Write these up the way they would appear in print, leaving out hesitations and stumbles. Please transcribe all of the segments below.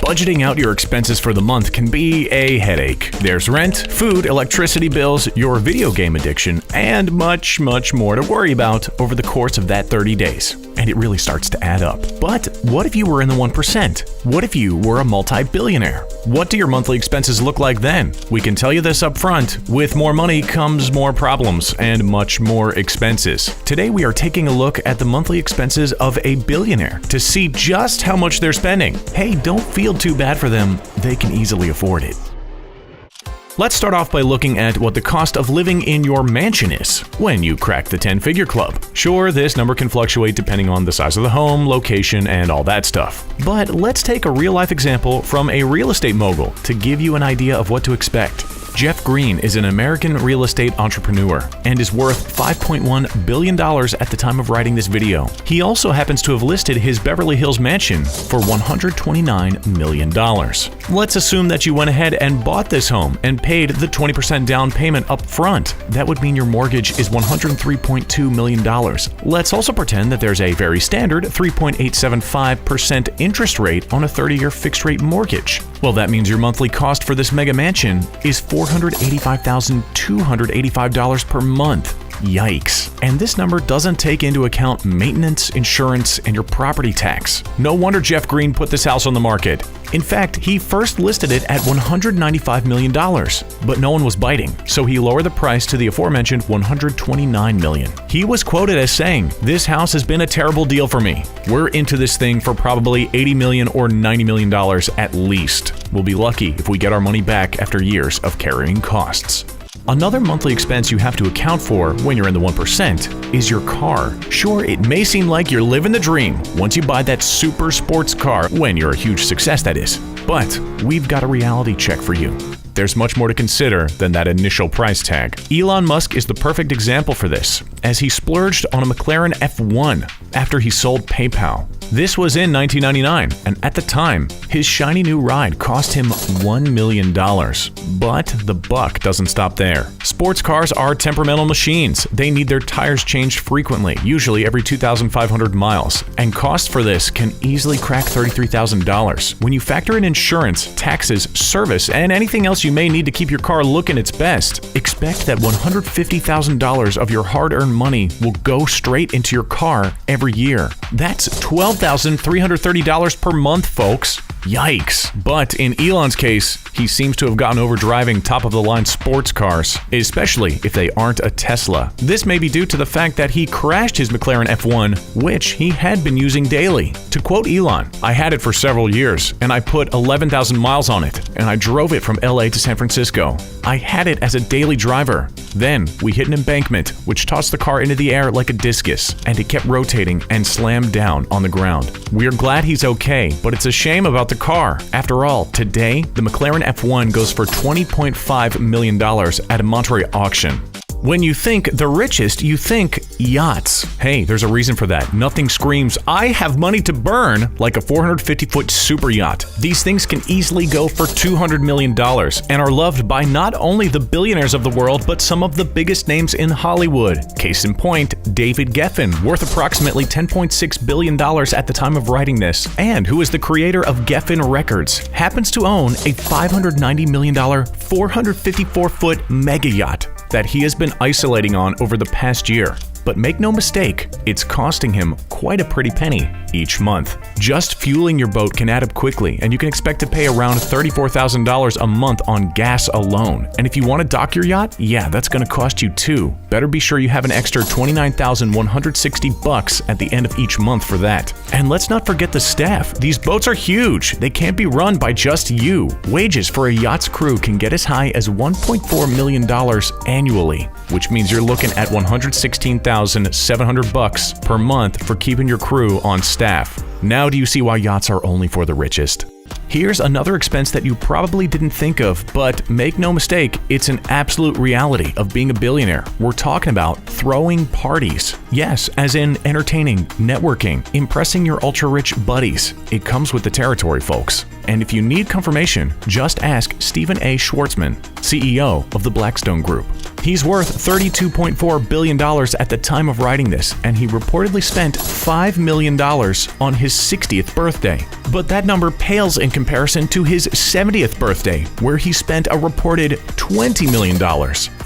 Budgeting out your expenses for the month can be a headache. There's rent, food, electricity bills, your video game addiction, and much, much more to worry about over the course of that 30 days. And it really starts to add up. But what if you were in the 1%? What if you were a multi-billionaire? What do your monthly expenses look like then? We can tell you this up front. With more money comes more problems and much more expenses. Today we are taking a look at the monthly expenses of a billionaire to see just how much they're spending. Hey, don't feel too bad for them. They can easily afford it. Let's start off by looking at what the cost of living in your mansion is when you crack the 10-figure club. Sure, this number can fluctuate depending on the size of the home, location, and all that stuff. But let's take a real-life example from a real estate mogul to give you an idea of what to expect. Jeff Green is an American real estate entrepreneur and is worth $5.1 billion at the time of writing this video. He also happens to have listed his Beverly Hills mansion for $129 million. Let's assume that you went ahead and bought this home and paid the 20% down payment up front. That would mean your mortgage is $103.2 million. Let's also pretend that there's a very standard 3.875% interest rate on a 30-year fixed-rate mortgage. Well, that means your monthly cost for this mega mansion is $485,285 per month. Yikes. And this number doesn't take into account maintenance, insurance, and your property tax. No wonder Jeff Green put this house on the market. In fact, he first listed it at $195 million, but no one was biting, so he lowered the price to the aforementioned $129 million. He was quoted as saying, "This house has been a terrible deal for me. We're into this thing for probably $80 million or $90 million at least. We'll be lucky if we get our money back after years of carrying costs." Another monthly expense you have to account for when you're in the 1% is your car. Sure, it may seem like you're living the dream once you buy that super sports car, when you're a huge success, that is. But we've got a reality check for you. There's much more to consider than that initial price tag. Elon Musk is the perfect example for this, as he splurged on a McLaren F1 after he sold PayPal. This was in 1999, and at the time, his shiny new ride cost him $1 million. But the buck doesn't stop there. Sports cars are temperamental machines. They need their tires changed frequently, usually every 2,500 miles, and costs for this can easily crack $33,000. When you factor in insurance, taxes, service, and anything else you may need to keep your car looking its best, expect that $150,000 of your hard-earned money will go straight into your car every year. That's $12,330 per month, folks. Yikes. But in Elon's case, he seems to have gotten over driving top-of-the-line sports cars, especially if they aren't a Tesla. This may be due to the fact that he crashed his McLaren F1, which he had been using daily. To quote Elon, "I had it for several years, and I put 11,000 miles on it, and I drove it from LA to San Francisco. I had it as a daily driver. Then we hit an embankment, which tossed the car into the air like a discus, and it kept rotating and slammed down on the ground. We're glad he's okay, but it's a shame about the car. After all, today, the McLaren F1 goes for $20.5 million at a Monterey auction." When you think the richest, you think yachts. Hey, there's a reason for that. Nothing screams, "I have money to burn," like a 450-foot super yacht. These things can easily go for $200 million and are loved by not only the billionaires of the world, but some of the biggest names in Hollywood. Case in point, David Geffen, worth approximately $10.6 billion at the time of writing this, and who is the creator of Geffen Records, happens to own a $590 million, 454-foot mega yacht that he has been isolating on over the past year. But make no mistake, it's costing him quite a pretty penny each month. Just fueling your boat can add up quickly, and you can expect to pay around $34,000 a month on gas alone. And if you want to dock your yacht, yeah, that's going to cost you too. Better be sure you have an extra $29,160 at the end of each month for that. And let's not forget the staff. These boats are huge. They can't be run by just you. Wages for a yacht's crew can get as high as $1.4 million annually, which means you're looking at $116,700 per month for keeping your crew on staff. Now do you see why yachts are only for the richest? Here's another expense that you probably didn't think of, but make no mistake, it's an absolute reality of being a billionaire. We're talking about throwing parties. Yes, as in entertaining, networking, impressing your ultra-rich buddies. It comes with the territory, folks. And if you need confirmation, just ask Stephen A. Schwartzman, CEO of the Blackstone Group. He's worth $32.4 billion at the time of writing this, and he reportedly spent $5 million on his 60th birthday. But that number pales in comparison to his 70th birthday, where he spent a reported $20 million.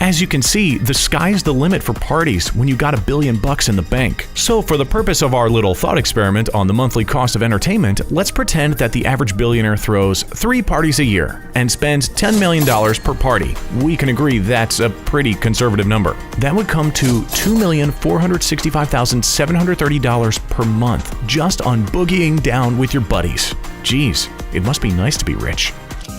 As you can see, the sky's the limit for parties when you got $1 billion in the bank. So for the purpose of our little thought experiment on the monthly cost of entertainment, let's pretend that the average billionaire throws 3 parties a year and spends $10 million per party. We can agree that's a pretty conservative number. That would come to $2,465,730 per month just on boogieing down with your buddies. Geez, it must be nice to be rich.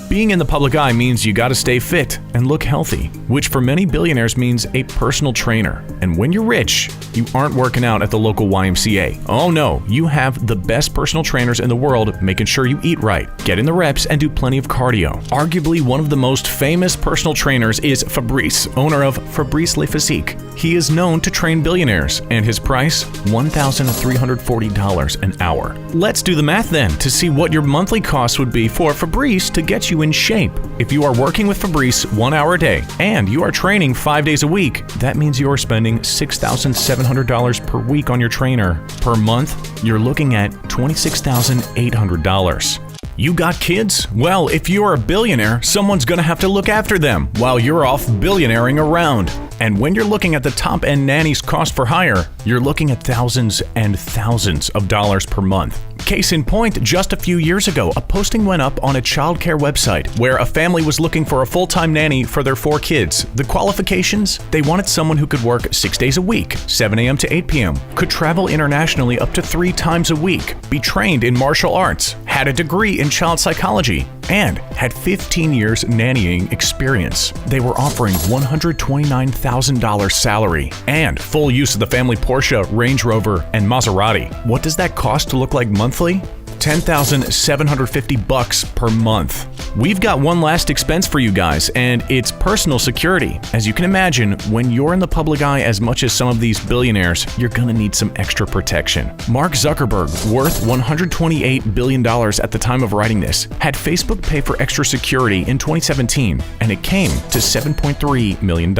Being in the public eye means you gotta stay fit and look healthy, which for many billionaires means a personal trainer. And when you're rich, you aren't working out at the local YMCA. Oh no, you have the best personal trainers in the world making sure you eat right, get in the reps, and do plenty of cardio. Arguably one of the most famous personal trainers is Fabrice, owner of Fabrice Le Physique. He is known to train billionaires, and his price, $1,340 an hour. Let's do the math then to see what your monthly cost would be for Fabrice to get you in shape. If you are working with Fabrice 1 hour a day and you are training 5 days a week, that means you are spending $6,700 per week on your trainer. Per month, you're looking at $26,800. You got kids? Well, if you're a billionaire, someone's gonna have to look after them while you're off billionairing around. And when you're looking at the top-end nanny's cost for hire, you're looking at thousands and thousands of dollars per month. Case in point, just a few years ago, a posting went up on a childcare website where a family was looking for a full-time nanny for their 4 kids. The qualifications? They wanted someone who could work 6 days a week, 7 a.m. to 8 p.m., could travel internationally up to 3 times a week, be trained in martial arts, had a degree in child psychology, and had 15 years nannying experience. They were offering $129,000 salary and full use of the family Porsche, Range Rover, and Maserati. What does that cost to look like monthly? $10,750 per month. We've got one last expense for you guys, and it's personal security. As you can imagine, when you're in the public eye as much as some of these billionaires, you're gonna need some extra protection. Mark Zuckerberg, worth $128 billion at the time of writing this, had Facebook pay for extra security in 2017, and it came to $7.3 million.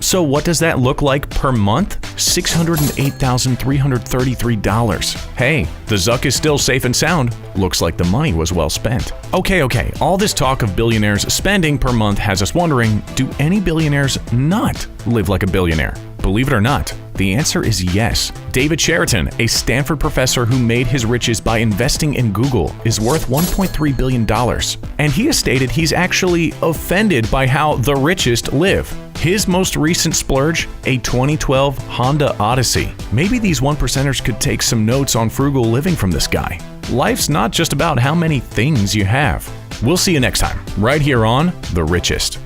So what does that look like per month? $608,333. Hey, the Zuck is still safe and sound. Looks like the money was well spent. Okay, all this talk of billionaires spending per month has us wondering, do any billionaires not live like a billionaire? Believe it or not, the answer is yes. David Sheraton, a Stanford professor who made his riches by investing in Google, is worth $1.3 billion. And he has stated he's actually offended by how the richest live. His most recent splurge, a 2012 Honda Odyssey. Maybe these 1%ers could take some notes on frugal living from this guy. Life's not just about how many things you have. We'll see you next time, right here on The Richest.